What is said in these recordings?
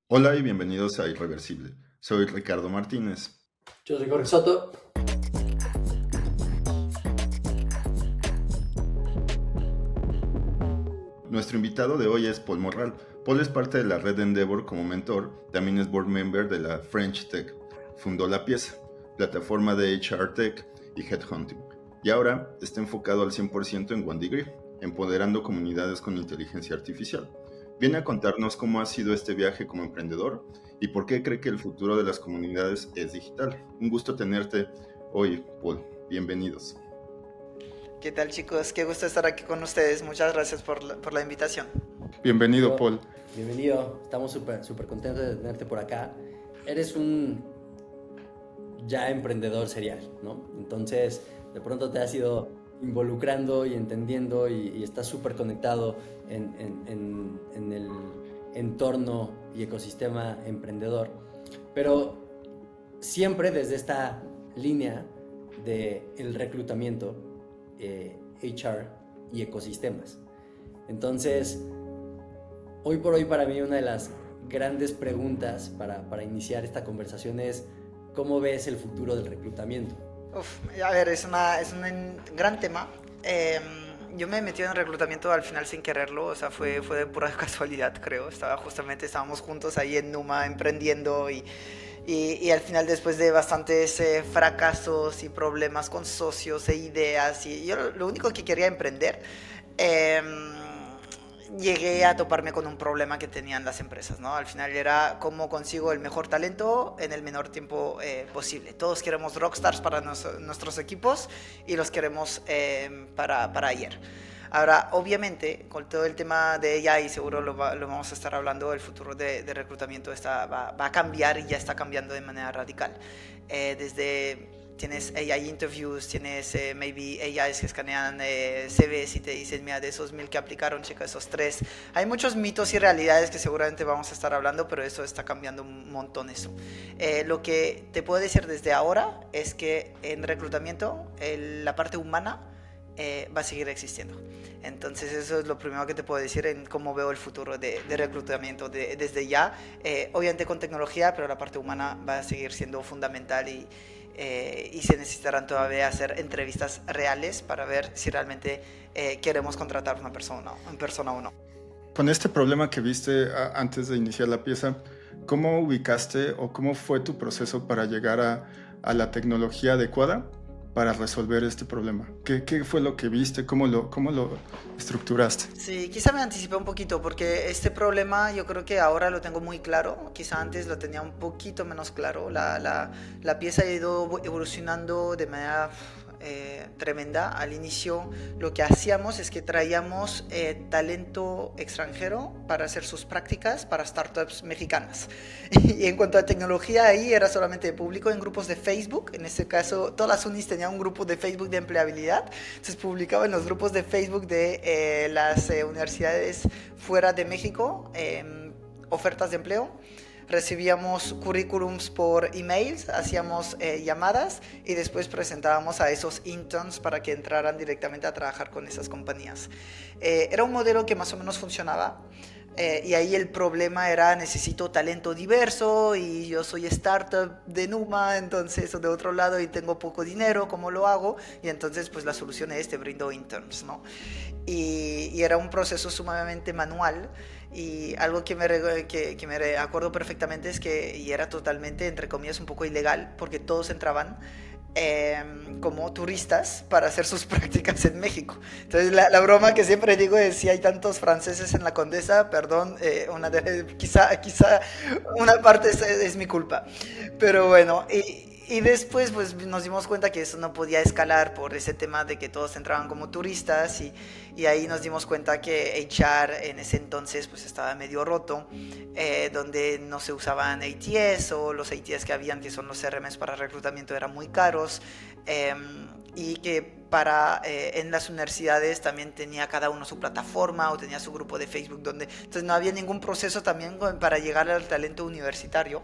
Hola y bienvenidos a Irreversible. Soy Ricardo Martínez. Yo soy Jorge Soto. Nuestro invitado de hoy es Paul Morral. Paul es parte de la red Endeavor como mentor, también es board member de la French Tech. Fundó La Pieza, plataforma de HR Tech y Headhunting. Y ahora está enfocado al 100% en One Degree, empoderando comunidades con inteligencia artificial. Viene a contarnos cómo ha sido este viaje como emprendedor y por qué cree que el futuro de las comunidades es digital. Un gusto tenerte hoy, Paul. Bienvenidos. ¿Qué tal, chicos? Qué gusto estar aquí con ustedes. Muchas gracias por la invitación. Bienvenido, Bienvenido, Paul. bienvenido. Estamos súper contentos de tenerte por acá. Eres un ya emprendedor serial, ¿no? Entonces, de pronto te has ido involucrando y entendiendo y estás súper conectado en el entorno y ecosistema emprendedor. Pero siempre desde esta línea de el reclutamiento, HR y ecosistemas. Entonces, hoy por hoy para mí una de las grandes preguntas para iniciar esta conversación es ¿cómo ves el futuro del reclutamiento? A ver, es un gran tema. Yo me he metido en reclutamiento al final sin quererlo, o sea, fue de pura casualidad, creo. Estábamos juntos ahí en Numa emprendiendo y al final, después de bastantes fracasos y problemas con socios e ideas, y yo lo único que quería emprender, eh, llegué a toparme con un problema que tenían las empresas, ¿no? Al final era cómo consigo el mejor talento en el menor tiempo posible. Todos queremos rockstars para nuestros equipos y los queremos para ayer. Ahora, obviamente, con todo el tema de AI, seguro lo vamos a estar hablando, el futuro de reclutamiento va a cambiar y ya está cambiando de manera radical. Desde tienes AI interviews, tienes maybe AIs que escanean CVs y te dicen, mira, de esos 1000 que aplicaron, checa esos 3. Hay muchos mitos y realidades que seguramente vamos a estar hablando, pero eso está cambiando un montón eso. Lo que te puedo decir desde ahora es que en reclutamiento la parte humana va a seguir existiendo. Entonces eso es lo primero que te puedo decir en cómo veo el futuro de reclutamiento desde ya. Obviamente con tecnología, pero la parte humana va a seguir siendo fundamental y se necesitarán todavía hacer entrevistas reales para ver si realmente queremos contratar una persona o no. Con este problema que viste antes de iniciar la pieza, ¿cómo ubicaste o cómo fue tu proceso para llegar a la tecnología adecuada para resolver este problema? ¿Qué fue lo que viste? Cómo lo estructuraste? Sí, quizá me anticipé un poquito porque este problema yo creo que ahora lo tengo muy claro, quizá antes lo tenía un poquito menos claro. La pieza ha ido evolucionando de manera tremenda. Al inicio lo que hacíamos es que traíamos talento extranjero para hacer sus prácticas para startups mexicanas. Y en cuanto a tecnología, ahí era solamente público en grupos de Facebook. En este caso, todas las unis tenían un grupo de Facebook de empleabilidad. Entonces publicaba en los grupos de Facebook de las universidades fuera de México ofertas de empleo. Recibíamos currículums por emails, hacíamos llamadas y después presentábamos a esos interns para que entraran directamente a trabajar con esas compañías. Era un modelo que más o menos funcionaba. Y ahí el problema era necesito talento diverso y yo soy startup de Numa, entonces, o de otro lado, y tengo poco dinero, ¿cómo lo hago? Y entonces pues la solución es te brindo interns, ¿no? Y era un proceso sumamente manual y algo que me acuerdo perfectamente es que, y era totalmente, entre comillas, un poco ilegal, porque todos entraban como turistas para hacer sus prácticas en México. Entonces la broma que siempre digo es si hay tantos franceses en la Condesa, perdón, quizá una parte es mi culpa. Pero bueno, y después pues nos dimos cuenta que eso no podía escalar por ese tema de que todos entraban como turistas y ahí nos dimos cuenta que HR en ese entonces pues estaba medio roto, donde no se usaban ATS o los ATS que habían, que son los CRMs para reclutamiento, eran muy caros. Y que en las universidades también tenía cada uno su plataforma o tenía su grupo de Facebook donde entonces no había ningún proceso también para llegar al talento universitario.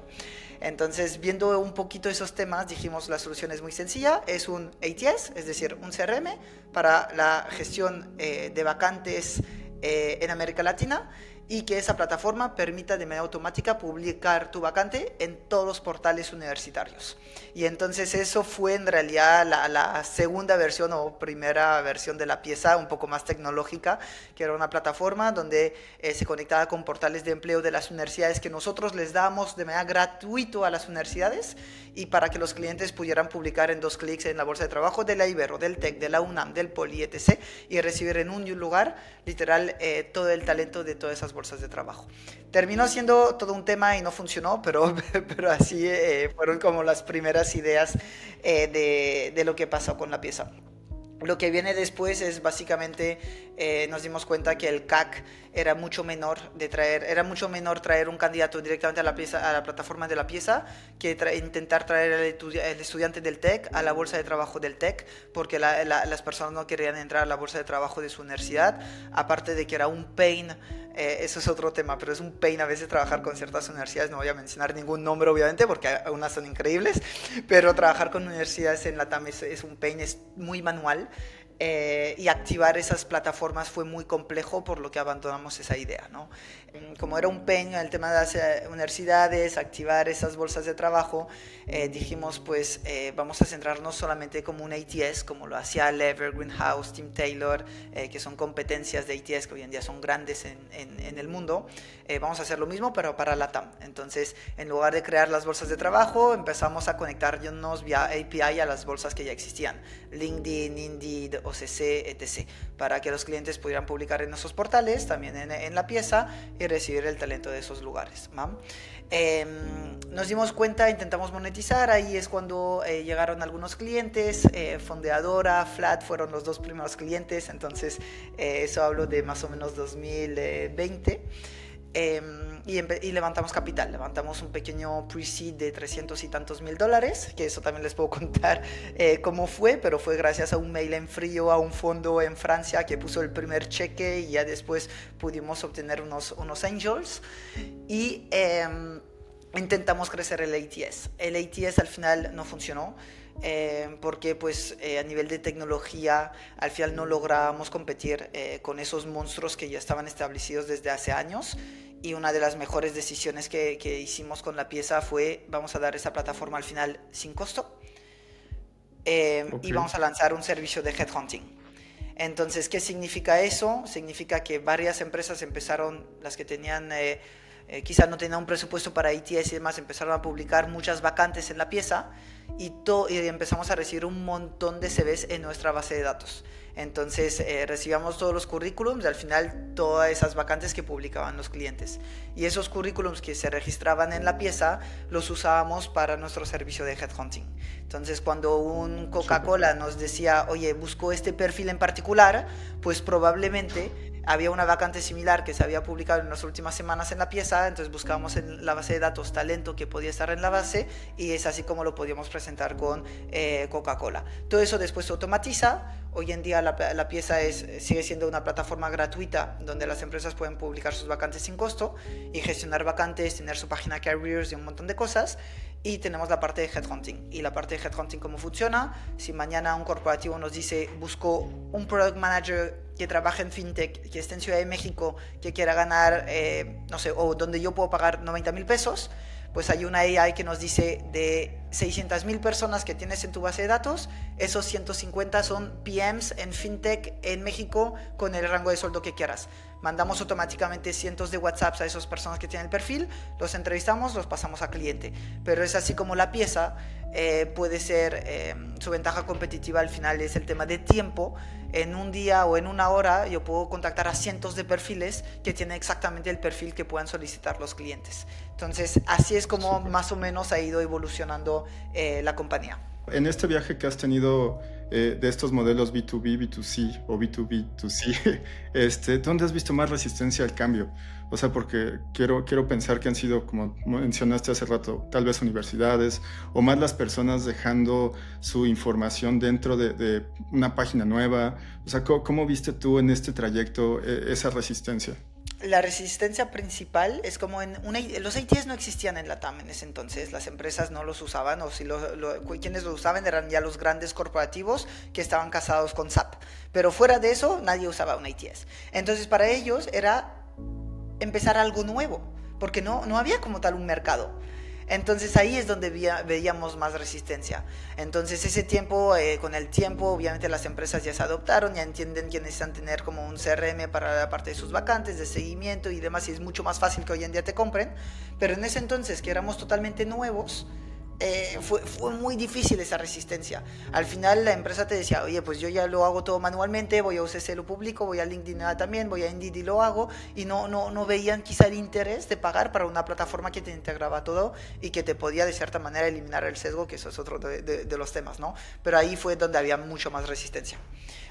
Entonces, viendo un poquito esos temas, dijimos la solución es muy sencilla, es un ATS, es decir, un CRM para la gestión de vacantes en América Latina y que esa plataforma permita de manera automática publicar tu vacante en todos los portales universitarios. Y entonces eso fue en realidad la segunda versión o primera versión de la pieza, un poco más tecnológica, que era una plataforma donde se conectaba con portales de empleo de las universidades que nosotros les damos de manera gratuita a las universidades, y para que los clientes pudieran publicar en 2 clics en la bolsa de trabajo de la Ibero, del TEC, de la UNAM, del Poli, etc. y recibir en un lugar, literal, todo el talento de todas esas bolsas de trabajo. Terminó siendo todo un tema y no funcionó, pero así fueron como las primeras ideas de lo que pasó con la pieza. Lo que viene después es básicamente, nos dimos cuenta que el CAC era mucho menor traer un candidato directamente a la plataforma de la pieza que intentar traer el estudiante del TEC a la bolsa de trabajo del TEC, porque las personas no querían entrar a la bolsa de trabajo de su universidad, aparte de que era un pain. Eso es otro tema, pero es un pain a veces trabajar con ciertas universidades. No voy a mencionar ningún nombre, obviamente, porque algunas son increíbles, pero trabajar con universidades en LATAM es un pain, es muy manual. Y activar esas plataformas fue muy complejo, por lo que abandonamos esa idea, ¿no? Como era un pain el tema de las universidades, activar esas bolsas de trabajo, dijimos pues vamos a centrarnos solamente como un ATS, como lo hacía Lever, Greenhouse, Tim Taylor, que son competencias de ATS que hoy en día son grandes en el mundo. Vamos a hacer lo mismo pero para LATAM. Entonces, en lugar de crear las bolsas de trabajo, empezamos a conectarnos vía API a las bolsas que ya existían, LinkedIn, Indeed, OCC, etc., para que los clientes pudieran publicar en esos portales, también en la pieza, y recibir el talento de esos lugares, ¿no? Nos dimos cuenta, intentamos monetizar, ahí es cuando llegaron algunos clientes, Fondeadora, Flat fueron los 2 primeros clientes, entonces eso hablo de más o menos 2020. Y levantamos capital, levantamos un pequeño pre-seed de 300 y tantos mil dólares, que eso también les puedo contar cómo fue, pero fue gracias a un mail en frío a un fondo en Francia que puso el primer cheque, y ya después pudimos obtener unos angels, y intentamos crecer el ATS. El ATS al final no funcionó. Porque pues a nivel de tecnología al final no lográbamos competir con esos monstruos que ya estaban establecidos desde hace años, y una de las mejores decisiones que hicimos con la pieza fue vamos a dar esa plataforma al final sin costo, y vamos a lanzar un servicio de headhunting. Entonces, ¿qué significa eso? Significa que varias empresas empezaron, las que tenían quizás no tenían un presupuesto para ATS y demás, empezaron a publicar muchas vacantes en la pieza, y empezamos a recibir un montón de CVs en nuestra base de datos. Entonces recibíamos todos los currículums y al final todas esas vacantes que publicaban los clientes. Y esos currículums que se registraban en la pieza los usábamos para nuestro servicio de headhunting. Entonces cuando un Coca-Cola nos decía, oye, busco este perfil en particular, pues probablemente había una vacante similar que se había publicado en las últimas semanas en la pieza, entonces buscábamos en la base de datos talento que podía estar en la base, y es así como lo podíamos presentar con Coca-Cola. Todo eso después se automatiza. Hoy en día la pieza sigue siendo una plataforma gratuita donde las empresas pueden publicar sus vacantes sin costo y gestionar vacantes, tener su página careers y un montón de cosas. Y tenemos la parte de headhunting. Y la parte de headhunting, ¿cómo funciona? Si mañana un corporativo nos dice, busco un product manager que trabaje en fintech, que esté en Ciudad de México, que quiera ganar, no sé, o donde yo puedo pagar 90,000 pesos, pues hay una AI que nos dice, de 600,000 personas que tienes en tu base de datos, esos 150 son PMs en fintech en México con el rango de sueldo que quieras. Mandamos automáticamente cientos de WhatsApps a esas personas que tienen el perfil, los entrevistamos, los pasamos a cliente. Pero es así como la pieza puede ser, su ventaja competitiva al final es el tema de tiempo. En un día o en una hora yo puedo contactar a cientos de perfiles que tienen exactamente el perfil que puedan solicitar los clientes. Entonces así es como más o menos ha ido evolucionando la compañía. En este viaje que has tenido de estos modelos B2B, B2C o B2B, B2C, ¿dónde has visto más resistencia al cambio? O sea, porque quiero pensar que han sido, como mencionaste hace rato, tal vez universidades o más las personas dejando su información dentro de una página nueva. O sea, ¿cómo viste tú en este trayecto esa resistencia? La resistencia principal es como los ATS no existían en LATAM en ese entonces, las empresas no los usaban, o si quienes lo usaban eran ya los grandes corporativos que estaban casados con SAP, pero fuera de eso nadie usaba un ATS. Entonces para ellos era empezar algo nuevo, porque no había como tal un mercado. Entonces ahí es donde veíamos más resistencia. Entonces ese tiempo, con el tiempo, obviamente las empresas ya se adoptaron, ya entienden que necesitan tener como un CRM para la parte de sus vacantes, de seguimiento y demás, y es mucho más fácil que hoy en día te compren. Pero en ese entonces, que éramos totalmente nuevos, fue muy difícil esa resistencia. Al final la empresa te decía, oye, pues yo ya lo hago todo manualmente, voy a UCC lo publico, voy a LinkedIn también, voy a Indeed y lo hago, y no veían quizá el interés de pagar para una plataforma que te integraba todo y que te podía de cierta manera eliminar el sesgo, que eso es otro de los temas, ¿no? Pero ahí fue donde había mucho más resistencia.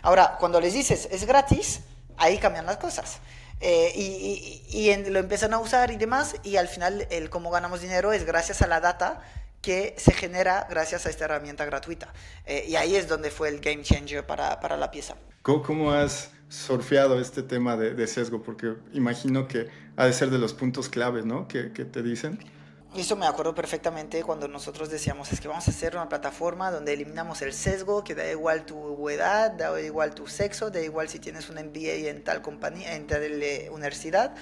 Ahora, cuando les dices, es gratis, ahí cambian las cosas. Lo empiezan a usar y demás, y al final el cómo ganamos dinero es gracias a la data que se genera gracias a esta herramienta gratuita. Y ahí es donde fue el game changer para la pieza. ¿Cómo has surfeado este tema de sesgo? Porque imagino que ha de ser de los puntos claves, ¿no? Que te dicen. Eso me acuerdo perfectamente cuando nosotros decíamos, es que vamos a hacer una plataforma donde eliminamos el sesgo, que da igual tu edad, da igual tu sexo, da igual si tienes un MBA en tal compañía, en tal universidad.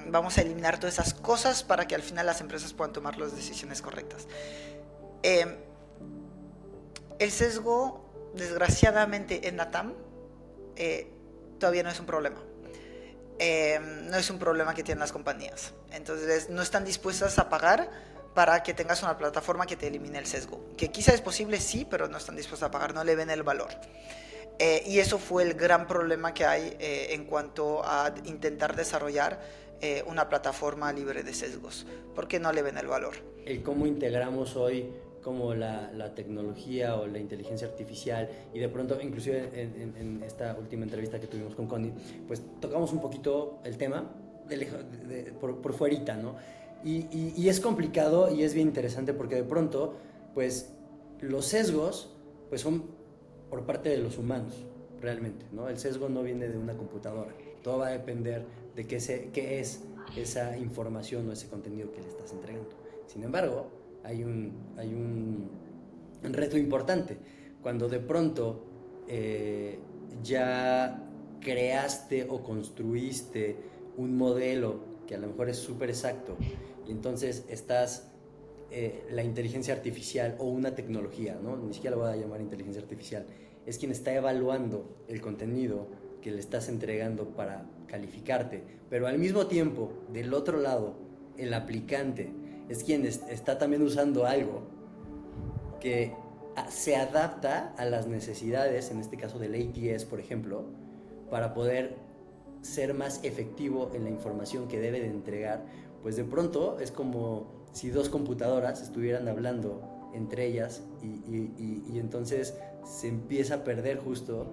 Vamos a eliminar todas esas cosas para que al final las empresas puedan tomar las decisiones correctas. El sesgo, desgraciadamente en LATAM, todavía no es un problema. No es un problema que tienen las compañías. Entonces no están dispuestas a pagar para que tengas una plataforma que te elimine el sesgo. Que quizá es posible, sí, pero no están dispuestas a pagar, no le ven el valor. Y eso fue el gran problema que hay en cuanto a intentar desarrollar una plataforma libre de sesgos, porque no le ven el valor. El cómo integramos hoy como la tecnología o la inteligencia artificial, y de pronto, inclusive en esta última entrevista que tuvimos con Connie, pues tocamos un poquito el tema por fuerita, ¿no? Y es complicado y es bien interesante porque de pronto, pues los sesgos pues son por parte de los humanos, realmente, ¿no? El sesgo no viene de una computadora. Todo va a depender de qué es esa información o ese contenido que le estás entregando. Sin embargo, hay un reto importante. Cuando de pronto ya creaste o construiste un modelo que a lo mejor es súper exacto, y entonces estás... la inteligencia artificial o una tecnología, ¿no? Ni siquiera lo voy a llamar inteligencia artificial, es quien está evaluando el contenido que le estás entregando para calificarte, pero al mismo tiempo, del otro lado, el aplicante es quien está también usando algo que se adapta a las necesidades, en este caso del ATS, por ejemplo, para poder ser más efectivo en la información que debe de entregar. Pues de pronto es como si dos computadoras estuvieran hablando entre ellas y entonces se empieza a perder justo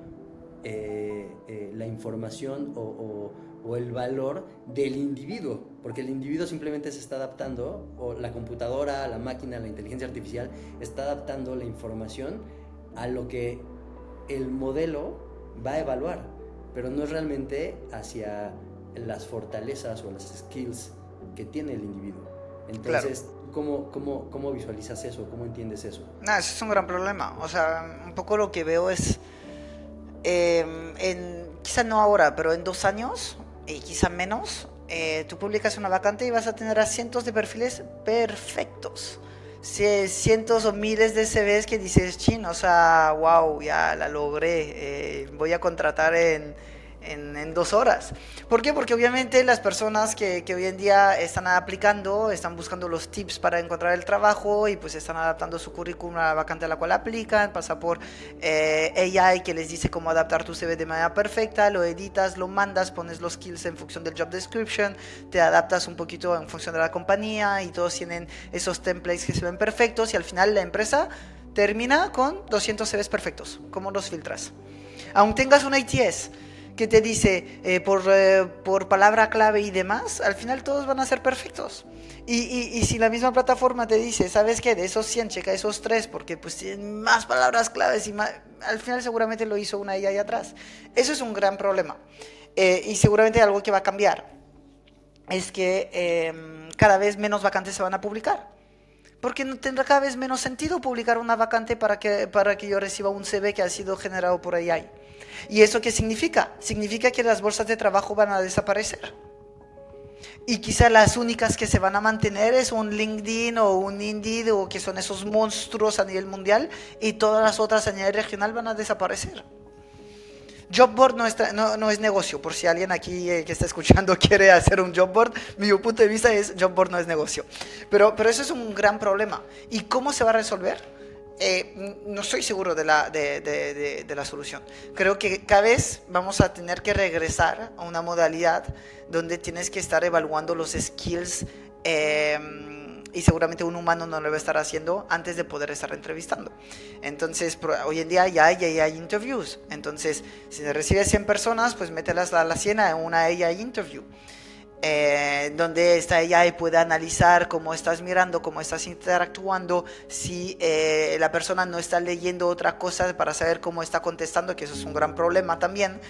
la información o el valor del individuo, porque el individuo simplemente se está adaptando, o la computadora, la máquina, la inteligencia artificial está adaptando la información a lo que el modelo va a evaluar, pero no es realmente hacia las fortalezas o las skills que tiene el individuo. Entonces, claro. ¿Cómo visualizas eso? ¿Cómo entiendes eso? Eso es un gran problema. O sea, un poco lo que veo es, quizá no ahora, pero en 2 años, y quizá menos, tú publicas una vacante y vas a tener a cientos de perfiles perfectos. Cientos o miles de CVs que dices, chin, o sea, wow, ya la logré, voy a contratar en 2 horas. ¿Por qué? Porque obviamente las personas que hoy en día están aplicando, están buscando los tips para encontrar el trabajo y pues están adaptando su currículum a la vacante a la cual aplican, pasa por AI que les dice cómo adaptar tu CV de manera perfecta, lo editas, lo mandas, pones los skills en función del job description, te adaptas un poquito en función de la compañía y todos tienen esos templates que se ven perfectos y al final la empresa termina con 200 CVs perfectos. ¿Cómo los filtras? Aún tengas un ATS que te dice por palabra clave y demás, al final todos van a ser perfectos. Y si la misma plataforma te dice, ¿sabes qué? De esos 100, checa esos 3, porque pues tienen más palabras claves y más, al final seguramente lo hizo una IA ahí atrás. Eso es un gran problema. Y seguramente algo que va a cambiar es que cada vez menos vacantes se van a publicar. Porque no tendrá cada vez menos sentido publicar una vacante para que yo reciba un CV que ha sido generado por AI. ¿Y eso qué significa? Significa que las bolsas de trabajo van a desaparecer. Y quizá las únicas que se van a mantener es un LinkedIn o un Indeed, o que son esos monstruos a nivel mundial, y todas las otras a nivel regional van a desaparecer. Job board no es negocio, por si alguien aquí que está escuchando quiere hacer un job board, mi punto de vista es job board no es negocio. Pero eso es un gran problema. ¿Y cómo se va a resolver? No estoy seguro de la solución. Creo que cada vez vamos a tener que regresar a una modalidad donde tienes que estar evaluando los skills, y seguramente un humano no lo va a estar haciendo antes de poder estar entrevistando. Entonces, hoy en día ya hay interviews. Entonces, si recibes 100 personas, pues mételas a la 100 en una AI interview. Donde esta AI puede analizar cómo estás mirando, cómo estás interactuando, si la persona no está leyendo otra cosa para saber cómo está contestando, que eso es un gran problema también.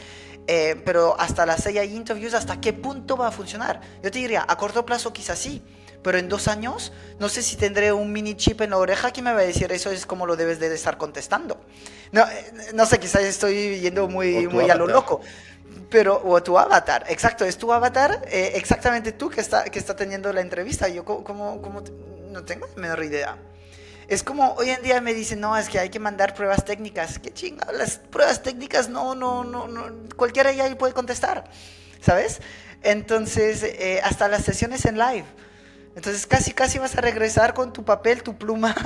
Pero hasta las AI interviews, ¿hasta qué punto va a funcionar? Yo te diría, a corto plazo quizás sí, pero en 2 años no sé si tendré un mini chip en la oreja que me va a decir eso es como lo debes de estar contestando. No sé, quizás estoy yendo muy a lo loco. Pero, o tu avatar, exacto, es tu avatar, exactamente tú que está teniendo la entrevista. Yo no tengo la menor idea. Es como hoy en día me dicen, no, es que hay que mandar pruebas técnicas. ¿Qué chinga? Las pruebas técnicas no, cualquiera ya puede contestar, ¿sabes? Entonces, hasta las sesiones en live. Entonces casi vas a regresar con tu papel, tu pluma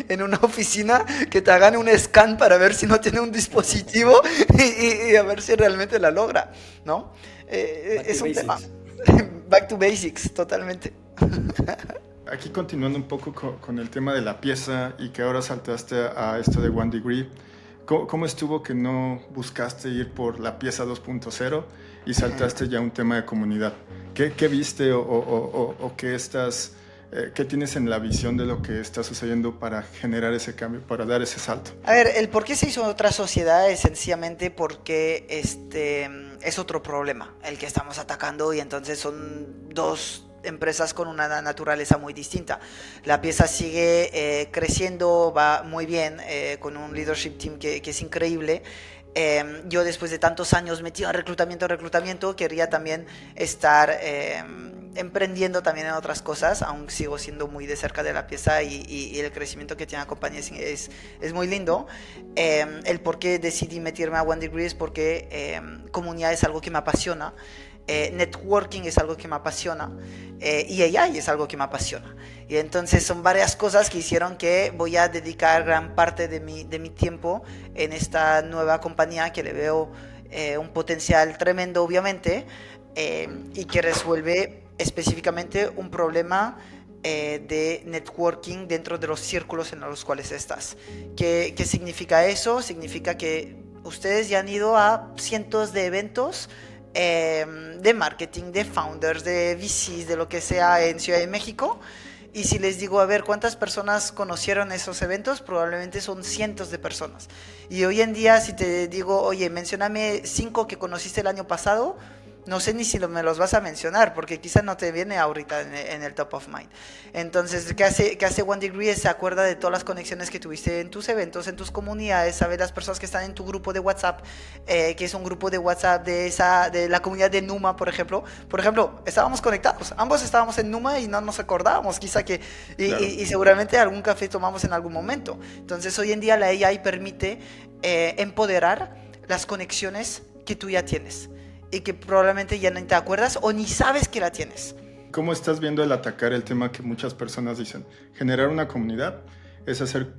en una oficina, que te hagan un scan para ver si no tiene un dispositivo y a ver si realmente la logra, ¿no? Es un tema. Back to basics, totalmente. Aquí continuando un poco con el tema de la pieza y que ahora saltaste a esto de One Degree, ¿cómo estuvo que no buscaste ir por la pieza 2.0 y saltaste ya a un tema de comunidad? ¿Qué viste o qué tienes en la visión de lo que está sucediendo para generar ese cambio, para dar ese salto? A ver, el por qué se hizo otra sociedad es sencillamente porque es otro problema el que estamos atacando, y entonces son 2 empresas con una naturaleza muy distinta. La pieza sigue creciendo, va muy bien, con un leadership team que es increíble. Yo, después de tantos años metido en reclutamiento, quería también estar emprendiendo también en otras cosas. Aún sigo siendo muy de cerca de la pieza, y el crecimiento que tiene la compañía es muy lindo. El por qué decidí meterme a One Degree es porque comunidad es algo que me apasiona. Networking es algo que me apasiona, y AI es algo que me apasiona, y entonces son varias cosas que hicieron que voy a dedicar gran parte de mi tiempo en esta nueva compañía, que le veo un potencial tremendo, obviamente, y que resuelve específicamente un problema de networking dentro de los círculos en los cuales estás. ¿Qué significa eso? Significa que ustedes ya han ido a cientos de eventos de marketing, de founders, de VCs, de lo que sea en Ciudad de México, y si les digo, a ver, ¿cuántas personas conocieron esos eventos? Probablemente son cientos de personas. Y hoy en día, si te digo, oye, mencióname 5 que conociste el año pasado, no sé ni si me los vas a mencionar, porque quizá no te viene ahorita en el top of mind. Entonces, ¿qué hace One Degree? Se acuerda de todas las conexiones que tuviste en tus eventos, en tus comunidades, sabe las personas que están en tu grupo de WhatsApp, que es un grupo de WhatsApp de la comunidad de Numa, por ejemplo. Por ejemplo, estábamos conectados, ambos estábamos en Numa y no nos acordábamos, quizá que, Claro. y seguramente algún café tomamos en algún momento. Entonces, hoy en día la AI permite empoderar las conexiones que tú ya tienes, y que probablemente ya no te acuerdas o ni sabes que la tienes. ¿Cómo estás viendo el atacar el tema que muchas personas dicen? Generar una comunidad es hacer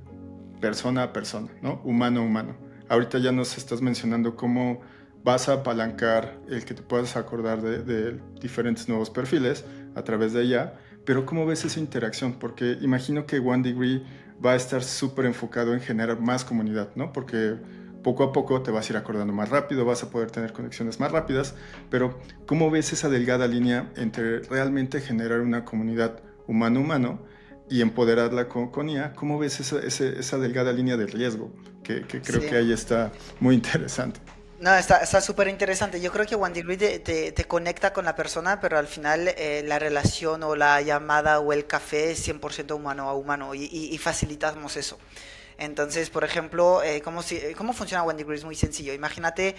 persona a persona, ¿no? Humano a humano. Ahorita ya nos estás mencionando cómo vas a apalancar el que te puedas acordar de diferentes nuevos perfiles a través de ella, pero ¿cómo ves esa interacción? Porque imagino que One Degree va a estar súper enfocado en generar más comunidad, ¿no? Porque poco a poco te vas a ir acordando más rápido, vas a poder tener conexiones más rápidas, pero ¿cómo ves esa delgada línea entre realmente generar una comunidad humano-humano y empoderarla con IA? ¿Cómo ves esa delgada línea de riesgo? Que creo Sí. que ahí está muy interesante. No, está súper interesante. Yo creo que One Degree te conecta con la persona, pero al final la relación o la llamada o el café es 100% humano a humano, y facilitamos eso. Entonces, por ejemplo, ¿cómo funciona One Degree? Es muy sencillo. Imagínate,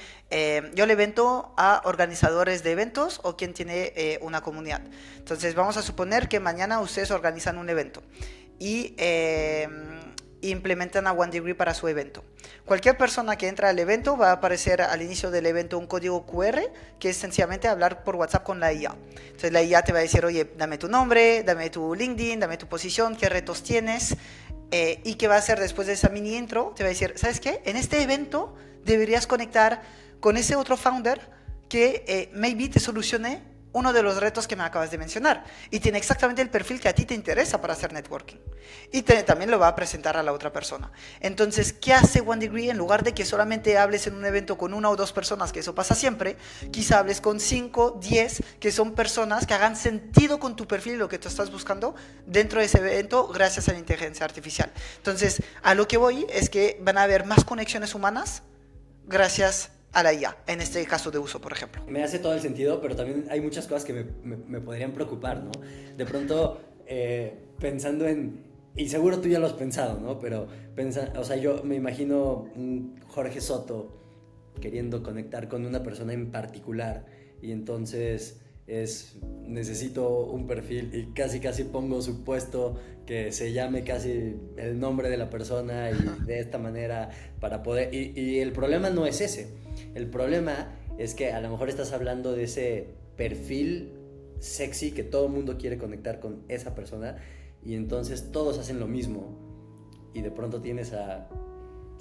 yo le vendo a organizadores de eventos o quien tiene una comunidad. Entonces, vamos a suponer que mañana ustedes organizan un evento y implementan a One Degree para su evento. Cualquier persona que entra al evento va a aparecer al inicio del evento un código QR que es sencillamente hablar por WhatsApp con la IA. Entonces la IA te va a decir, oye, dame tu nombre, dame tu LinkedIn, dame tu posición, qué retos tienes, y qué va a hacer después de esa mini intro. Te va a decir, ¿sabes qué? En este evento deberías conectar con ese otro founder que maybe te solucione uno de los retos que me acabas de mencionar y tiene exactamente el perfil que a ti te interesa para hacer networking y también lo va a presentar a la otra persona. Entonces, ¿qué hace One Degree? En lugar de que solamente hables en un evento con 1 o 2 personas, que eso pasa siempre, quizá hables con 5, 10, que son personas que hagan sentido con tu perfil y lo que tú estás buscando dentro de ese evento gracias a la inteligencia artificial. Entonces, a lo que voy es que van a haber más conexiones humanas gracias a la IA, en este caso de uso, por ejemplo. Me hace todo el sentido, pero también hay muchas cosas que me podrían preocupar, ¿no? De pronto, pensando en... Y seguro tú ya lo has pensado, ¿no? Pero, o sea, yo me imagino un Jorge Soto queriendo conectar con una persona en particular y entonces necesito un perfil y casi pongo su puesto que se llame casi el nombre de la persona y de esta manera para poder... Y el problema no es ese. El problema es que a lo mejor estás hablando de ese perfil sexy que todo el mundo quiere conectar con esa persona y entonces todos hacen lo mismo y de pronto tienes a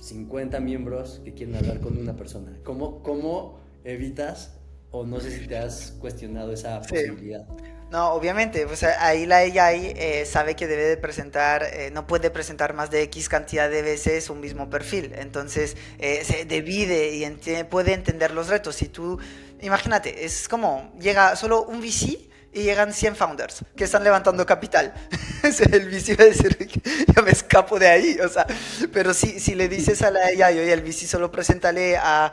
50 miembros que quieren hablar con una persona. ¿Cómo evitas, o no sé si te has cuestionado esa posibilidad? No, obviamente, pues ahí la AI sabe que debe de presentar, no puede presentar más de X cantidad de veces un mismo perfil, entonces se divide y puede entender los retos. Si tú, imagínate, es como llega solo un VC y llegan 100 founders que están levantando capital. El VC va a decir, yo me escapo de ahí, o sea, pero si le dices a la AI, oye, el VC solo preséntale a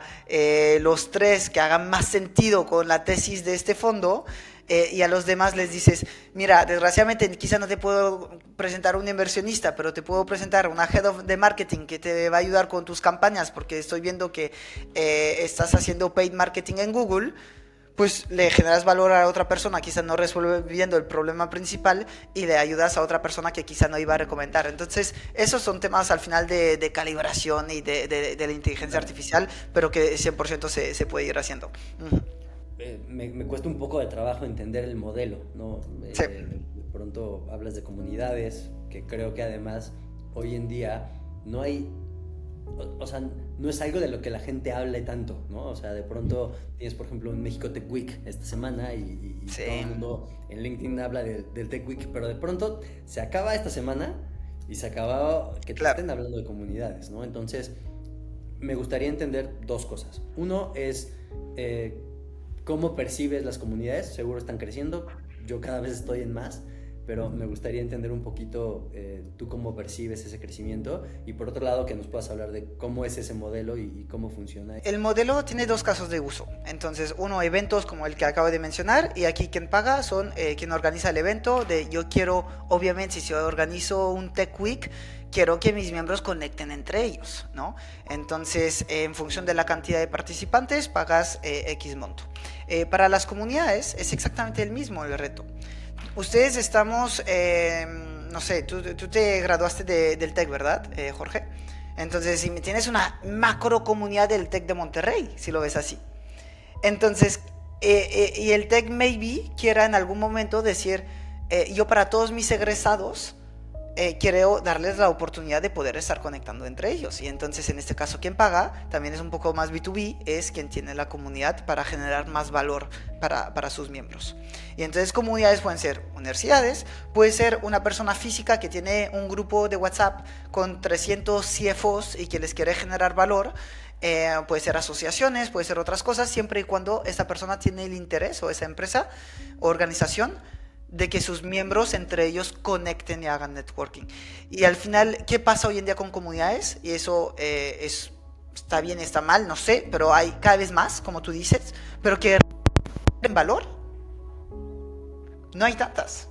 los 3 que hagan más sentido con la tesis de este fondo, y a los demás les dices, mira, desgraciadamente quizá no te puedo presentar un inversionista, pero te puedo presentar una head of de marketing que te va a ayudar con tus campañas porque estoy viendo que estás haciendo paid marketing en Google. Pues le generas valor a otra persona, quizá no resolviendo el problema principal y le ayudas a otra persona que quizá no iba a recomendar. Entonces, esos son temas al final de calibración y de la inteligencia artificial, pero que 100% se puede ir haciendo. Uh-huh. Me cuesta un poco de trabajo entender el modelo, ¿no? Sí. De pronto hablas de comunidades, que creo que además hoy en día no hay... O sea, no es algo de lo que la gente hable tanto, ¿no? O sea, de pronto tienes, por ejemplo, en México Tech Week esta semana y sí, todo el mundo en LinkedIn habla del Tech Week, pero de pronto se acaba esta semana y se acaba que te estén hablando de comunidades, ¿no? Entonces, me gustaría entender 2 cosas. Uno es cómo percibes las comunidades. Seguro están creciendo, yo cada vez estoy en más, pero me gustaría entender un poquito tú cómo percibes ese crecimiento y por otro lado que nos puedas hablar de cómo es ese modelo y cómo funciona. El modelo tiene 2 casos de uso. Entonces, uno, eventos como el que acabo de mencionar, y aquí quien paga son quien organiza el evento. Yo quiero, obviamente, si yo organizo un Tech Week, quiero que mis miembros conecten entre ellos, ¿no? Entonces, en función de la cantidad de participantes, pagas X monto. Para las comunidades es exactamente el mismo el reto. Ustedes estamos, no sé, tú te graduaste del TEC, ¿verdad, Jorge? Entonces, si tienes una macro comunidad del TEC de Monterrey, si lo ves así. Entonces, y el TEC maybe quiera en algún momento decir, yo para todos mis egresados, quiero darles la oportunidad de poder estar conectando entre ellos. Y entonces, en este caso, quien paga también es un poco más B2B, es quien tiene la comunidad para generar más valor para sus miembros. Y entonces, comunidades pueden ser universidades, puede ser una persona física que tiene un grupo de WhatsApp con 300 CFOs y que les quiere generar valor. Puede ser asociaciones, puede ser otras cosas, siempre y cuando esa persona tiene el interés, o esa empresa o organización, de que sus miembros entre ellos conecten y hagan networking. Y al final, ¿qué pasa hoy en día con comunidades? Y eso está bien, está mal, no sé, pero hay cada vez más, como tú dices, pero que en valor no hay tantas.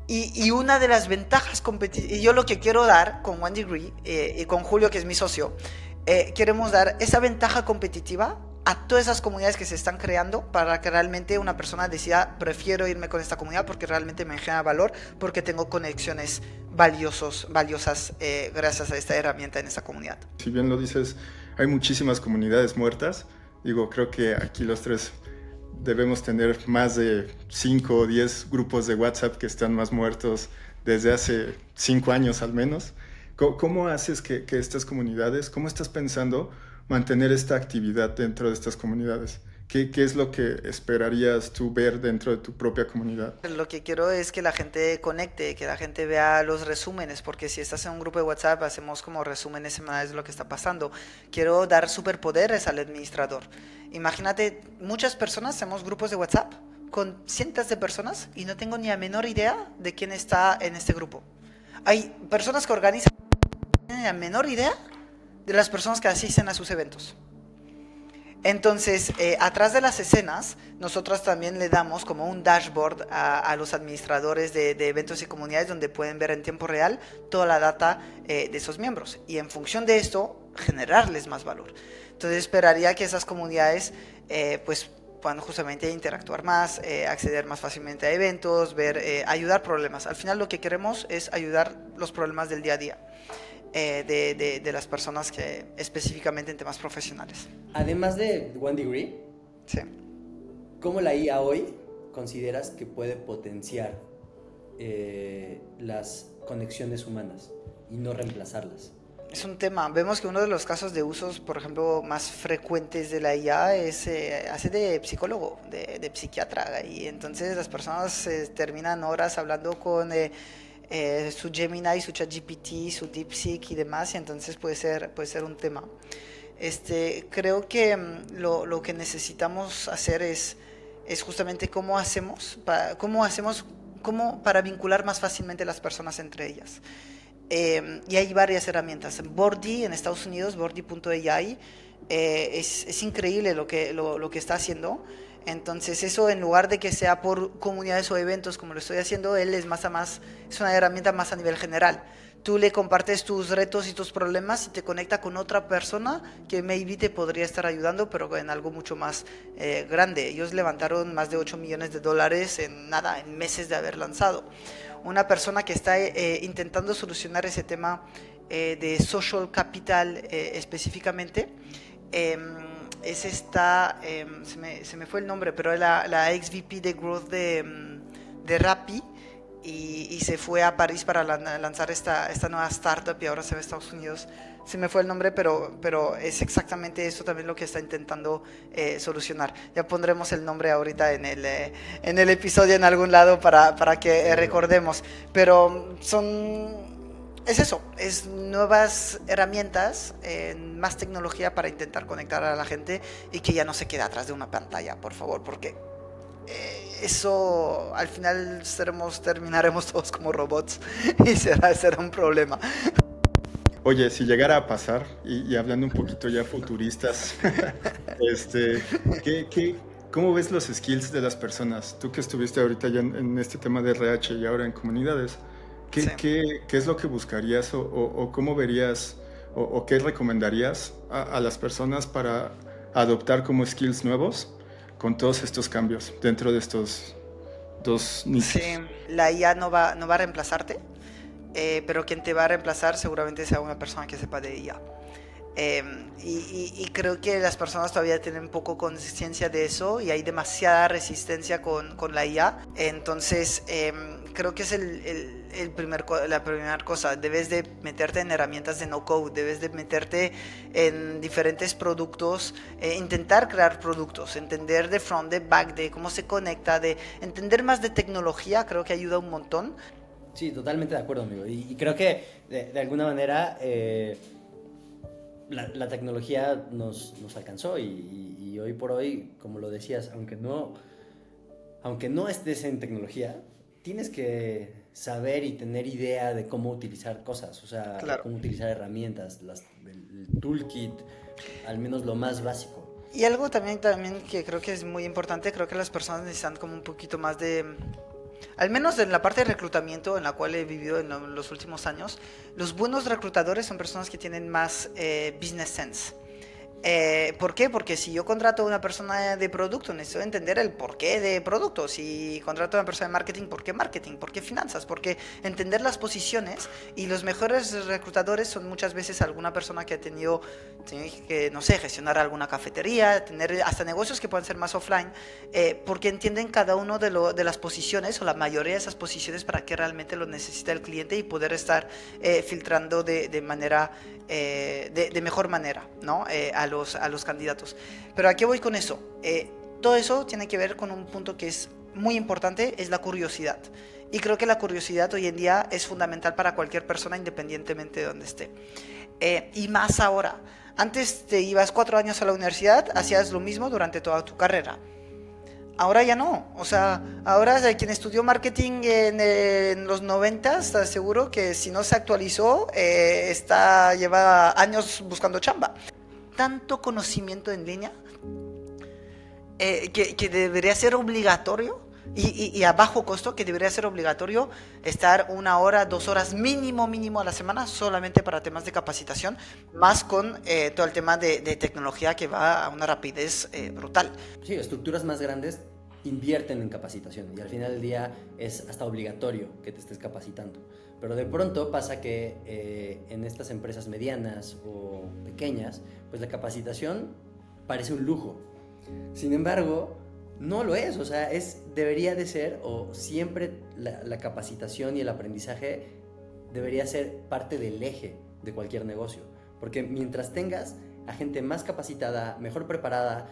Y una de las ventajas competitivas, y yo lo que quiero dar con One Degree y con Julio, que es mi socio, queremos dar esa ventaja competitiva a todas esas comunidades que se están creando para que realmente una persona decida, prefiero irme con esta comunidad porque realmente me genera valor, porque tengo conexiones valiosas gracias a esta herramienta en esta comunidad. Si bien lo dices, hay muchísimas comunidades muertas. Digo, creo que aquí los tres debemos tener más de 5 o 10 grupos de WhatsApp que están más muertos desde hace 5 años al menos. ¿Cómo haces que estas comunidades, cómo estás pensando mantener esta actividad dentro de estas comunidades? ¿Qué es lo que esperarías tú ver dentro de tu propia comunidad? Lo que quiero es que la gente conecte, que la gente vea los resúmenes, porque si estás en un grupo de WhatsApp, hacemos como resúmenes semanales de lo que está pasando. Quiero dar superpoderes al administrador. Imagínate, muchas personas hacemos grupos de WhatsApp con cientos de personas y no tengo ni la menor idea de quién está en este grupo. Hay personas que organizan, no tienen la menor idea de las personas que asisten a sus eventos. Entonces, atrás de las escenas, nosotros también le damos como un dashboard a los administradores de eventos y comunidades donde pueden ver en tiempo real toda la data de esos miembros y en función de esto, generarles más valor. Entonces, esperaría que esas comunidades pues puedan justamente interactuar más, acceder más fácilmente a eventos, ayudar problemas. Al final lo que queremos es ayudar los problemas del día a día. De las personas que específicamente en temas profesionales. Además de One Degree, sí. ¿Cómo la IA hoy consideras que puede potenciar las conexiones humanas y no reemplazarlas? Es un tema. Vemos que uno de los casos de usos, por ejemplo, más frecuentes de la IA es hace de psicólogo, de psiquiatra, y entonces las personas terminan horas hablando con su Gemini, su ChatGPT, su DeepSeek y demás, y entonces puede ser un tema. Creo que lo que necesitamos hacer es justamente cómo hacemos para vincular más fácilmente las personas entre ellas. Y hay varias herramientas. Bordy en Estados Unidos, Bordy.ai, es increíble lo que está haciendo. Entonces eso, en lugar de que sea por comunidades o eventos como lo estoy haciendo, él es es una herramienta más a nivel general. Tú le compartes tus retos y tus problemas y te conecta con otra persona que maybe te podría estar ayudando, pero en algo mucho más grande. Ellos levantaron más de $8 millones en meses de haber lanzado. Una persona que está intentando solucionar ese tema de social capital específicamente, es esta, se me fue el nombre, pero la ex-VP de Growth de Rappi, y se fue a París para lanzar esta nueva startup y ahora se ve a Estados Unidos. Se me fue el nombre, pero es exactamente eso también lo que está intentando solucionar. Ya pondremos el nombre ahorita en el episodio en algún lado para que recordemos. Pero es eso, es nuevas herramientas, más tecnología para intentar conectar a la gente y que ya no se quede atrás de una pantalla, por favor, porque eso al final terminaremos todos como robots y será un problema. Oye, si llegara a pasar, y hablando un poquito ya futuristas, ¿cómo ves los skills de las personas? Tú que estuviste ahorita ya en este tema de RH y ahora en comunidades, ¿qué es lo que buscarías o cómo verías o qué recomendarías a las personas para adoptar como skills nuevos con todos estos cambios dentro de estos dos nichos? Sí, la IA no va a reemplazarte, pero quien te va a reemplazar seguramente sea una persona que sepa de IA. Y creo que las personas todavía tienen poco conciencia de eso y hay demasiada resistencia con la IA. Entonces creo que es la primera cosa. Debes de meterte en herramientas de no code, debes de meterte en diferentes productos, intentar crear productos, entender de front, de back, de cómo se conecta, de entender más de tecnología. Creo que ayuda un montón. Sí, totalmente de acuerdo, amigo. Y creo que de alguna manera la tecnología nos alcanzó y hoy por hoy, como lo decías, aunque no estés en tecnología, tienes que saber y tener idea de cómo utilizar cosas, o sea, claro, cómo utilizar herramientas, el toolkit, al menos lo más básico. Y algo también que creo que es muy importante, creo que las personas necesitan como un poquito más de al menos en la parte de reclutamiento en la cual he vivido en los últimos años, los buenos reclutadores son personas que tienen más business sense. ¿Por qué? Porque si yo contrato a una persona de producto, necesito entender el porqué de producto. Si contrato a una persona de marketing, ¿por qué marketing? ¿Por qué finanzas? Porque entender las posiciones, y los mejores reclutadores son muchas veces alguna persona que ha tenido que, no sé, gestionar alguna cafetería, tener hasta negocios que puedan ser más offline, porque entienden cada uno de las posiciones, o la mayoría de esas posiciones, para qué realmente lo necesita el cliente, y poder estar filtrando de manera, de mejor manera, ¿no? A los candidatos. Pero ¿a qué voy con eso? Todo eso tiene que ver con un punto que es muy importante, es la curiosidad. Y creo que la curiosidad hoy en día es fundamental para cualquier persona, independientemente de donde esté. Y más ahora. Antes te ibas 4 años a la universidad, hacías lo mismo durante toda tu carrera. Ahora ya no. O sea, ahora quien estudió marketing en los 90, está seguro que si no se actualizó, lleva años buscando chamba. Tanto conocimiento en línea que debería ser obligatorio, y a bajo costo, que debería ser obligatorio estar 1 hora, 2 horas mínimo a la semana solamente para temas de capacitación, más con todo el tema de tecnología que va a una rapidez brutal. Sí, estructuras más grandes invierten en capacitación, y al final del día es hasta obligatorio que te estés capacitando. Pero de pronto pasa que en estas empresas medianas o pequeñas, pues la capacitación parece un lujo. Sin embargo, no lo es. O sea, debería de ser, o siempre la capacitación y el aprendizaje debería ser parte del eje de cualquier negocio. Porque mientras tengas a gente más capacitada, mejor preparada,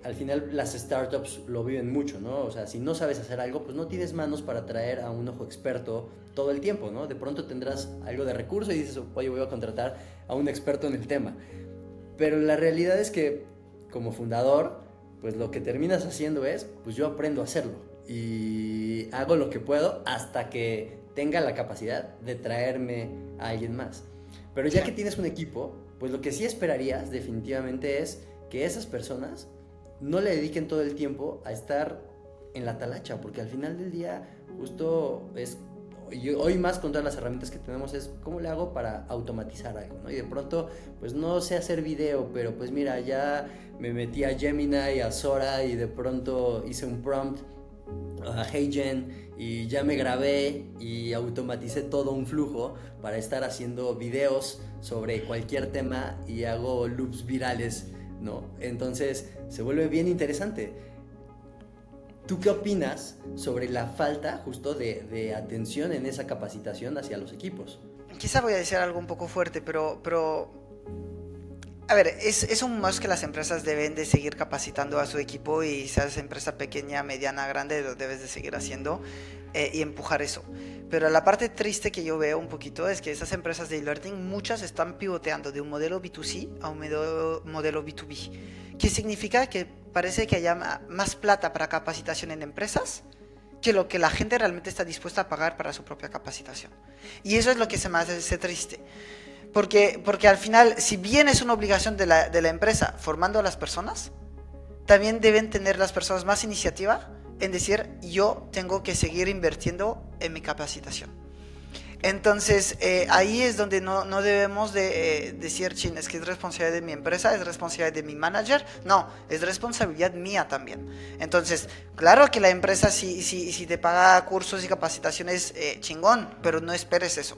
al final las startups lo viven mucho, ¿no? O sea, si no sabes hacer algo, pues no tienes manos para traer a un ojo experto todo el tiempo, ¿no? De pronto tendrás algo de recurso y dices, oye, voy a contratar a un experto en el tema. Pero la realidad es que, como fundador, pues lo que terminas haciendo es, pues yo aprendo a hacerlo y hago lo que puedo hasta que tenga la capacidad de traerme a alguien más. Pero ya que tienes un equipo, pues lo que sí esperarías definitivamente es que esas personas no le dediquen todo el tiempo a estar en la talacha, porque al final del día justo es, hoy más con todas las herramientas que tenemos, es cómo le hago para automatizar algo, ¿no? Y de pronto, pues no sé hacer video, pero pues mira, ya me metí a Gemini y a Sora y de pronto hice un prompt a HeyGen y ya me grabé y automaticé todo un flujo para estar haciendo videos sobre cualquier tema y hago loops virales, ¿no? Entonces se vuelve bien interesante. ¿Tú qué opinas sobre la falta justo de atención en esa capacitación hacia los equipos? Quizá voy a decir algo un poco fuerte, pero a ver, es un must que las empresas deben de seguir capacitando a su equipo, y seas empresa pequeña, mediana, grande, lo debes de seguir haciendo y empujar eso. Pero la parte triste que yo veo un poquito es que esas empresas de e-learning, muchas están pivoteando de un modelo B2C a un modelo B2B. ¿Qué significa? Que parece que haya más plata para capacitación en empresas que lo que la gente realmente está dispuesta a pagar para su propia capacitación. Y eso es lo que se me hace triste. Porque al final, si bien es una obligación de la empresa formando a las personas, también deben tener las personas más iniciativa en decir, yo tengo que seguir invirtiendo en mi capacitación. Entonces, ahí es donde no debemos de decir, chin, es que es responsabilidad de mi empresa, es responsabilidad de mi manager. No, es responsabilidad mía también. Entonces, claro que la empresa si te paga cursos y capacitaciones, chingón, pero no esperes eso.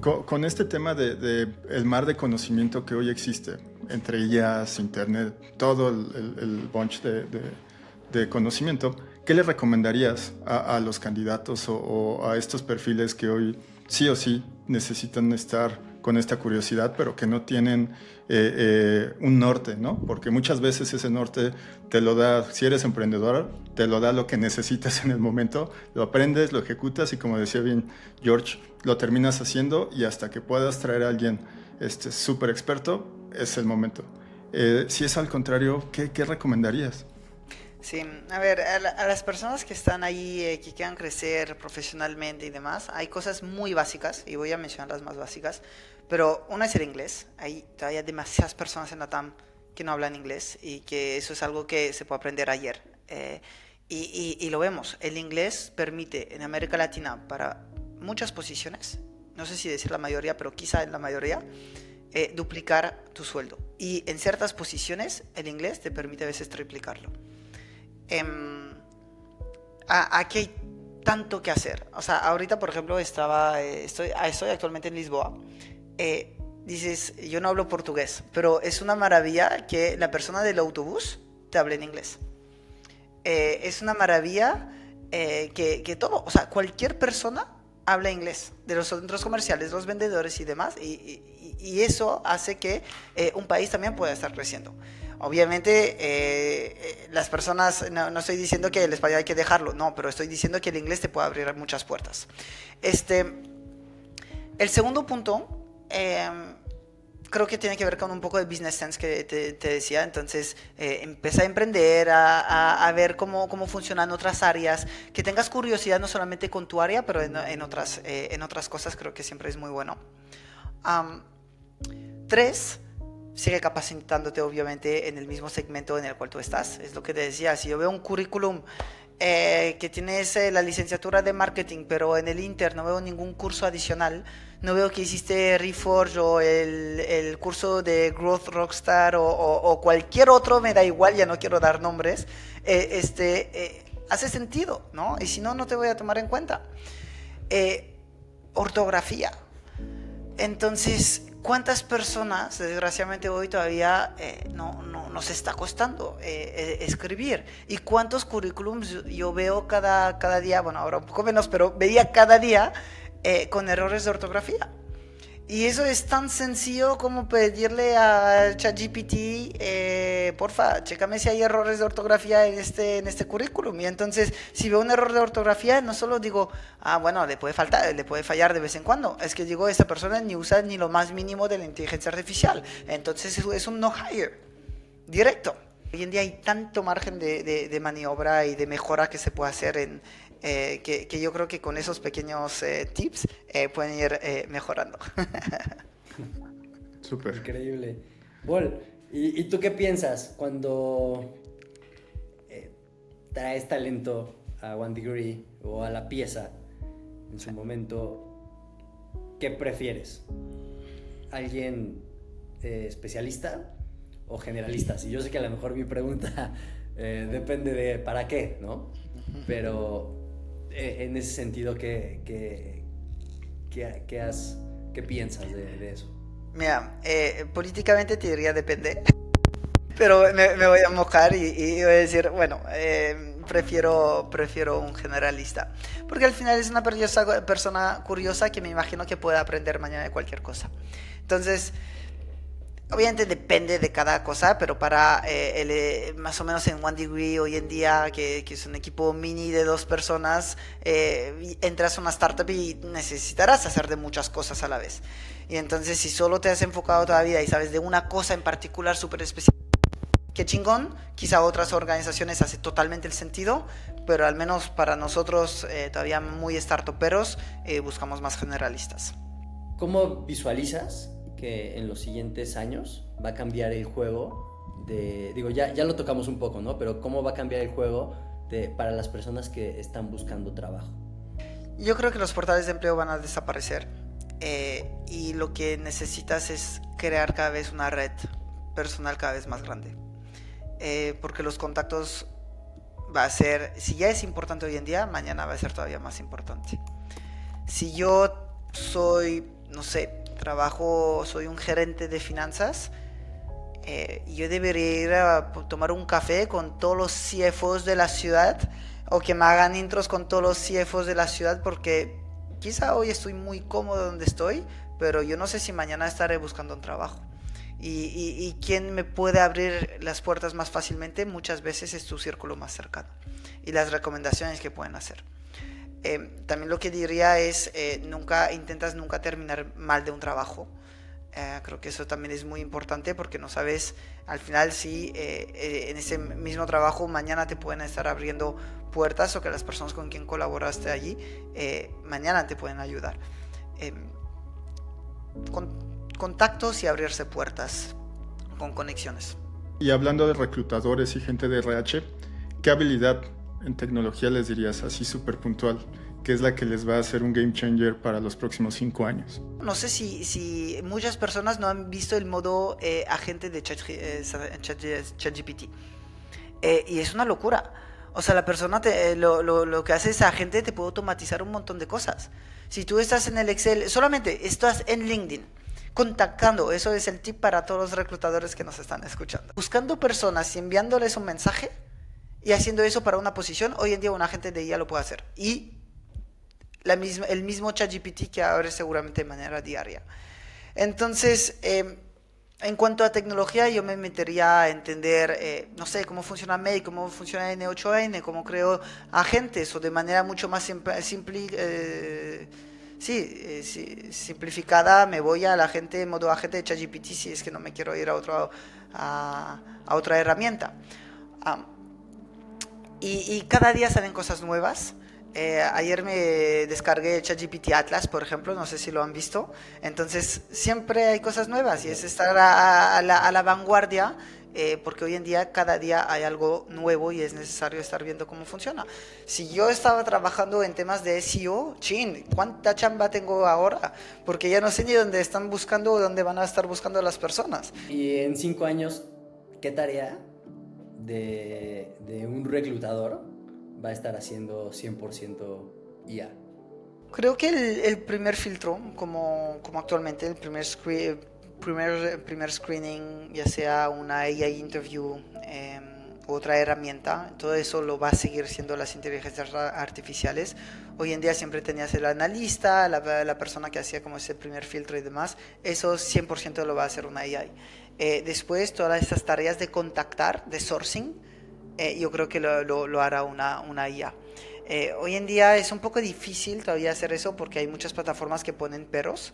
Con este tema de el mar de conocimiento que hoy existe, entre ellas, internet, todo el bunch de conocimiento, ¿qué le recomendarías a los candidatos o a estos perfiles que hoy sí o sí necesitan estar con esta curiosidad, pero que no tienen un norte, ¿no? Porque muchas veces ese norte te lo da, si eres emprendedor, te lo da lo que necesitas en el momento, lo aprendes, lo ejecutas y, como decía bien George, lo terminas haciendo, y hasta que puedas traer a alguien súper experto, es el momento. Si es al contrario, ¿qué recomendarías? Sí, a ver, a las personas que están ahí, que quieran crecer profesionalmente y demás, hay cosas muy básicas, y voy a mencionar las más básicas, pero una es el inglés. Hay todavía demasiadas personas en la TAM que no hablan inglés, y que eso es algo que se puede aprender ayer. Y lo vemos, el inglés permite en América Latina para muchas posiciones, no sé si decir la mayoría, pero quizá en la mayoría, duplicar tu sueldo. Y en ciertas posiciones el inglés te permite a veces triplicarlo. Aquí hay tanto que hacer. O sea, ahorita, por ejemplo, estoy actualmente en Lisboa. Dices, yo no hablo portugués, pero es una maravilla que la persona del autobús te hable en inglés. Es una maravilla que todo, o sea, cualquier persona habla inglés, de los centros comerciales, los vendedores y demás, y eso hace que un país también pueda estar creciendo. Obviamente, las personas, no estoy diciendo que el español hay que dejarlo, no, pero estoy diciendo que el inglés te puede abrir muchas puertas. El segundo punto, creo que tiene que ver con un poco de business sense que te decía. Entonces, empecé a emprender, a ver cómo funcionan otras áreas, que tengas curiosidad no solamente con tu área, pero en otras cosas, creo que siempre es muy bueno. 3, sigue capacitándote obviamente en el mismo segmento en el cual tú estás. Es lo que te decía, si yo veo un currículum que tienes la licenciatura de marketing, pero en el Inter no veo ningún curso adicional, no veo que hiciste Reforge o el curso de Growth Rockstar o cualquier otro, me da igual, ya no quiero dar nombres, hace sentido, ¿no? Y si no, no te voy a tomar en cuenta. Ortografía. Entonces, ¿cuántas personas, desgraciadamente hoy todavía no se está costando escribir? ¿Y cuántos currículums yo veo cada día? Bueno, ahora un poco menos, pero veía cada día con errores de ortografía. Y eso es tan sencillo como pedirle a ChatGPT, porfa, chécame si hay errores de ortografía en este currículum. Y entonces, si veo un error de ortografía, no solo digo, bueno, le puede fallar de vez en cuando. Es que digo, esta persona ni usa ni lo más mínimo de la inteligencia artificial. Entonces, es un no hire, directo. Hoy en día hay tanto margen de maniobra y de mejora que se puede hacer que yo creo que con esos pequeños tips pueden ir mejorando. Súper. Increíble. Vol, ¿y tú qué piensas cuando traes talento a One Degree o a la pieza en su momento? ¿Qué prefieres? ¿Alguien especialista o generalista? Si yo sé que a lo mejor mi pregunta depende de para qué, ¿no? Pero en ese sentido, ¿qué piensas de eso? Mira, políticamente te diría depende, pero me voy a mojar y voy a decir, bueno, prefiero un generalista, porque al final es una persona curiosa que me imagino que puede aprender mañana de cualquier cosa. Entonces, obviamente depende de cada cosa, pero para más o menos en One Degree hoy en día, que es un equipo mini de 2 personas, entras a una startup y necesitarás hacer de muchas cosas a la vez. Y entonces, si solo te has enfocado toda la vida y sabes de una cosa en particular súper especial, qué chingón, quizá otras organizaciones hace totalmente el sentido, pero al menos para nosotros, todavía muy startuperos, buscamos más generalistas. ¿Cómo visualizas que en los siguientes años va a cambiar el juego digo, ya lo tocamos un poco, ¿no? Pero ¿cómo va a cambiar el juego para las personas que están buscando trabajo? Yo creo que los portales de empleo van a desaparecer, y lo que necesitas es crear cada vez una red personal cada vez más grande, porque los contactos va a ser, si ya es importante hoy en día, mañana va a ser todavía más importante. Si yo soy, no sé, soy un gerente de finanzas, yo debería ir a tomar un café con todos los CFOs de la ciudad, o que me hagan intros con todos los CFOs de la ciudad, porque quizá hoy estoy muy cómodo donde estoy, pero yo no sé si mañana estaré buscando un trabajo. Y quién me puede abrir las puertas más fácilmente muchas veces es tu círculo más cercano y las recomendaciones que pueden hacer. También lo que diría es, nunca terminar mal de un trabajo. Creo que eso también es muy importante, porque no sabes al final si en ese mismo trabajo mañana te pueden estar abriendo puertas, o que las personas con quien colaboraste allí mañana te pueden ayudar. Contactos y abrirse puertas con conexiones. Y hablando de reclutadores y gente de RH, ¿qué habilidad en tecnología les dirías así súper puntual, que es la que les va a hacer un game changer para los próximos 5 años? No sé si muchas personas no han visto el modo agente de ChatGPT. Y es una locura. O sea, la persona lo que hace esa agente te puede automatizar un montón de cosas. Si tú estás en el Excel, solamente estás en LinkedIn, contactando, eso es el tip para todos los reclutadores que nos están escuchando. Buscando personas y enviándoles un mensaje y haciendo eso para una posición, hoy en día un agente de IA lo puede hacer. Y el mismo ChatGPT que abre seguramente de manera diaria. Entonces, en cuanto a tecnología, yo me metería a entender, no sé, cómo funciona Make, cómo funciona N8N, cómo creo agentes, o de manera mucho más simplificada, me voy a la gente, modo agente de ChatGPT, si es que no me quiero ir a otra herramienta. Y cada día salen cosas nuevas. Ayer me descargué ChatGPT Atlas, por ejemplo, no sé si lo han visto. Entonces, siempre hay cosas nuevas y es estar a la vanguardia, porque hoy en día, cada día hay algo nuevo y es necesario estar viendo cómo funciona. Si yo estaba trabajando en temas de SEO, ¿cuánta chamba tengo ahora? Porque ya no sé ni dónde están buscando o dónde van a estar buscando las personas. Y en 5 años, ¿qué tarea de un reclutador va a estar haciendo 100% IA? Creo que el primer filtro, como actualmente, el primer screening, ya sea una AI interview, otra herramienta, todo eso lo va a seguir siendo las inteligencias artificiales. Hoy en día siempre tenías el analista, la persona que hacía como ese primer filtro y demás. Eso 100% lo va a hacer una AI. Después, todas estas tareas de contactar, de sourcing, yo creo que lo hará una IA. Hoy en día es un poco difícil todavía hacer eso porque hay muchas plataformas que ponen peros.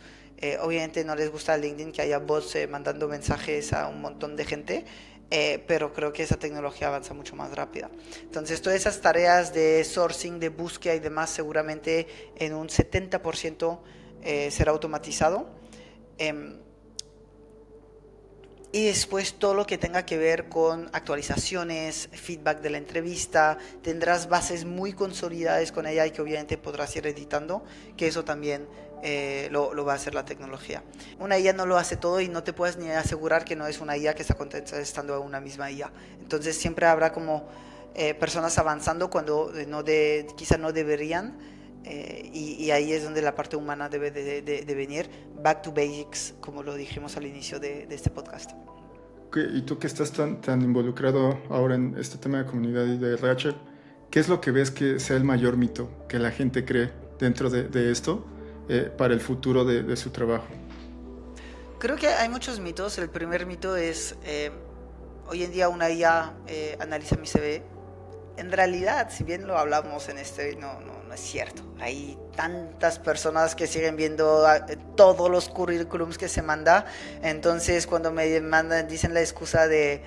Obviamente no les gusta a LinkedIn que haya bots mandando mensajes a un montón de gente, pero creo que esa tecnología avanza mucho más rápida. Entonces, todas esas tareas de sourcing, de búsqueda y demás, seguramente en un 70% será automatizado. Y después todo lo que tenga que ver con actualizaciones, feedback de la entrevista, tendrás bases muy consolidadas con ella y que obviamente podrás ir editando, que eso también lo va a hacer la tecnología. Una IA no lo hace todo y no te puedes ni asegurar que no es una IA que está contestando a una misma IA. Entonces siempre habrá como personas avanzando cuando quizá no deberían. Y ahí es donde la parte humana debe de venir, back to basics, como lo dijimos al inicio de este podcast. Y tú que estás tan involucrado ahora en este tema de comunidad y de RH, ¿qué es lo que ves que sea el mayor mito que la gente cree dentro de esto para el futuro de su trabajo? Creo que hay muchos mitos. El primer mito es, hoy en día una IA analiza mi CV. En realidad, si bien lo hablamos en no es cierto. Hay tantas personas que siguen viendo todos los currículums que se manda. Entonces, cuando me dicen la excusa de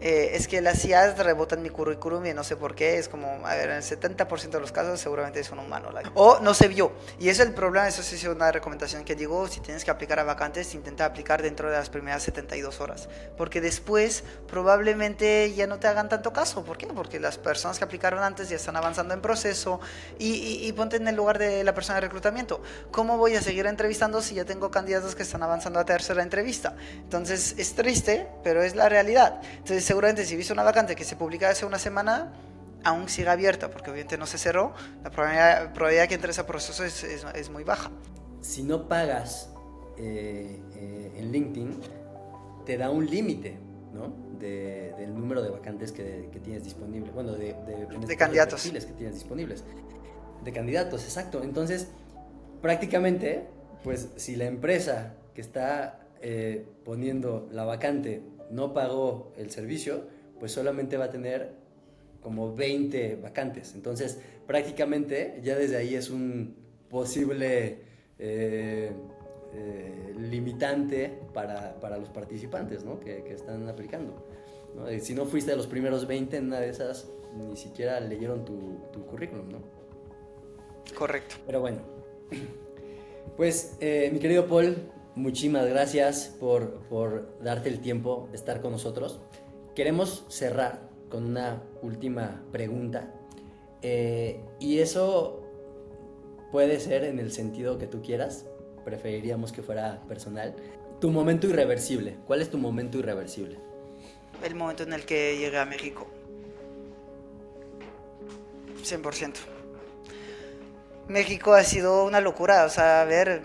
es que las IAs rebotan mi currículum y no sé por qué, es como, a ver, en el 70% de los casos seguramente es un humano. O no se vio. Y ese es el problema, eso sí es una recomendación que digo, si tienes que aplicar a vacantes, intenta aplicar dentro de las primeras 72 horas. Porque después probablemente ya no te hagan tanto caso. ¿Por qué? Porque las personas que aplicaron antes ya están avanzando en proceso y ponte en el lugar de la persona de reclutamiento. ¿Cómo voy a seguir entrevistando si ya tengo candidatos que están avanzando a tercera entrevista? Entonces es triste, pero es la realidad. Entonces seguramente si viste una vacante que se publica hace una semana, aún sigue abierta, porque obviamente no se cerró, la probabilidad que entres a proceso es muy baja. Si no pagas en LinkedIn, te da un límite, ¿no? Del número de vacantes que tienes disponible. Bueno, de candidatos. Perfiles que tienes disponibles. De candidatos, exacto. Entonces, prácticamente, pues si la empresa que está poniendo la vacante no pagó el servicio, pues solamente va a tener como 20 vacantes. Entonces, prácticamente ya desde ahí es un posible limitante para los participantes, ¿no? que están aplicando, ¿no? Si no fuiste de los primeros 20 en una de esas, ni siquiera leyeron tu currículum, ¿no? Correcto. Pero bueno, pues mi querido Paul, muchísimas gracias por darte el tiempo de estar con nosotros. Queremos cerrar con una última pregunta Y eso puede ser en el sentido que tú quieras. Preferiríamos que fuera personal. Tu momento irreversible. ¿Cuál es tu momento irreversible? El momento en el que llegué a México. 100%. México ha sido una locura, o sea, a ver,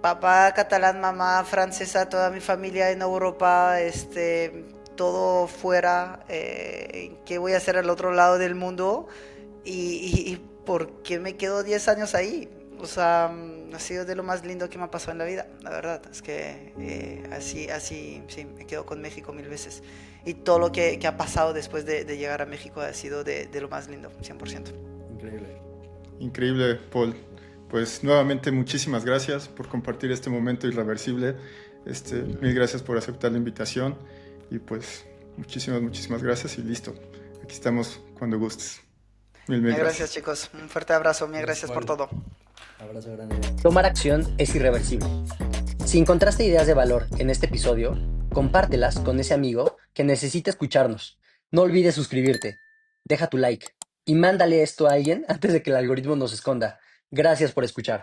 papá catalán, mamá francesa, toda mi familia en Europa, todo fuera, ¿qué voy a hacer al otro lado del mundo? Y ¿por qué me quedo 10 años ahí? O sea, ha sido de lo más lindo que me ha pasado en la vida, la verdad, es que así, sí, me quedo con México 1000 veces. Y todo lo que ha pasado después de llegar a México ha sido de lo más lindo, 100%. Increíble. Increíble, Paul. Pues nuevamente muchísimas gracias por compartir este momento irreversible. Mil gracias por aceptar la invitación y pues muchísimas gracias y listo. Aquí estamos cuando gustes. Mil Gracias, chicos. Un fuerte abrazo. Mil gracias por todo. Abrazo grande. Tomar acción es irreversible. Si encontraste ideas de valor en este episodio, compártelas con ese amigo que necesita escucharnos. No olvides suscribirte, deja tu like y mándale esto a alguien antes de que el algoritmo nos esconda. Gracias por escuchar.